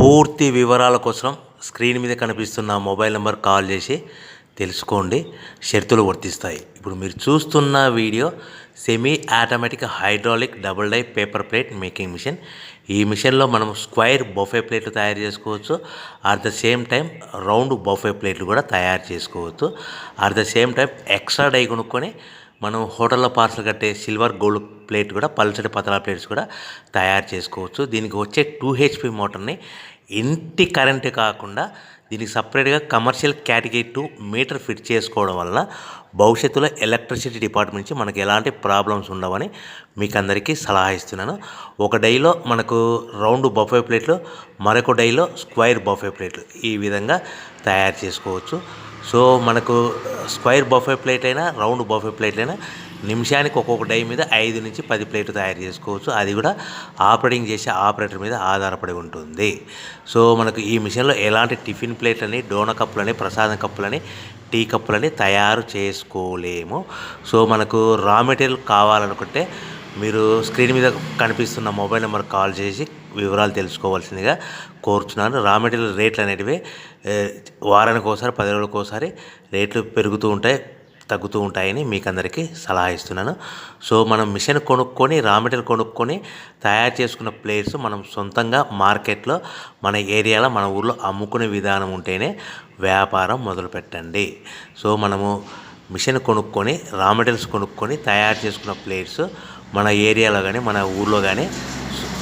పూర్తి వివరాల కోసం స్క్రీన్ మీద కనిపిస్తున్న మొబైల్ నెంబర్ కాల్ చేసి తెలుసుకోండి. షరతులు వర్తిస్తాయి. ఇప్పుడు మీరు చూస్తున్న video semi automatic hydraulic double die paper plate making machine. ఈ మిషన్లో మనం స్క్వైర్ బఫే ప్లేట్లు తయారు చేసుకోవచ్చు. At the same time round buffet ప్లేట్లు కూడా తయారు చేసుకోవచ్చు. At the same time extra die కొనుక్కొని మనం హోటల్లో పార్సల్ కట్టే సిల్వర్ గోల్డ్ ప్లేట్ కూడా పల్చటి పతలా ప్లేట్స్ కూడా తయారు చేసుకోవచ్చు. దీనికి వచ్చే 2 HP మోటార్ని ఇంటి కరెంటు కాకుండా దీనికి సపరేట్గా కమర్షియల్ కేటగిరీ 2 మీటర్ ఫిట్ చేసుకోవడం వల్ల భవిష్యత్తులో ఎలక్ట్రిసిటీ డిపార్ట్మెంట్ నుంచి మనకి ఎలాంటి ప్రాబ్లమ్స్ ఉండవని మీకు అందరికీ సలహా ఇస్తున్నాను. ఒక డైలో మనకు రౌండ్ బఫే ప్లేట్లు, మరొక డైలో స్క్వైర్ బఫే ప్లేట్లు ఈ విధంగా తయారు చేసుకోవచ్చు. సో మనకు స్క్వైర్ బఫే ప్లేట్ అయినా రౌండ్ బఫే ప్లేట్ అయినా నిమిషానికి ఒక్కొక్క డై మీద 5 నుంచి 10 ప్లేట్లు తయారు చేసుకోవచ్చు. అది కూడా ఆపరేటింగ్ చేసే ఆపరేటర్ మీద ఆధారపడి ఉంటుంది. సో మనకు ఈ మిషన్లో ఎలాంటి టిఫిన్ ప్లేట్లని, డోనా కప్పులని, ప్రసాదం కప్పులని, టీ కప్పులని తయారు చేసుకోలేము. సో మనకు రా మెటీరియల్ కావాలనుకుంటే మీరు స్క్రీన్ మీద కనిపిస్తున్న మొబైల్ నెంబర్ కాల్ చేసి వివరాలు తెలుసుకోవాల్సిందిగా కోరుచున్నాను. రా మెటీరియల్ రేట్లు అనేటివి వారానికి ఒకసారి, 10 రోజులకు ఒకసారి రేట్లు పెరుగుతూ ఉంటాయి, తగ్గుతూ ఉంటాయని మీకు అందరికీ సలహా ఇస్తున్నాను. సో మనం మిషన్ కొనుక్కొని రా మెటీరియల్ కొనుక్కొని తయారు చేసుకున్న ప్లేట్స్ మనం సొంతంగా మార్కెట్లో మన ఏరియాలో మన ఊర్లో అమ్ముకునే విధానం ఉంటేనే వ్యాపారం మొదలు పెట్టండి. సో మనము మిషన్ కొనుక్కొని రా మెటీరియల్స్ కొనుక్కొని తయారు చేసుకున్న ప్లేట్స్ మన ఏరియాలో కానీ మన ఊర్లో కానీ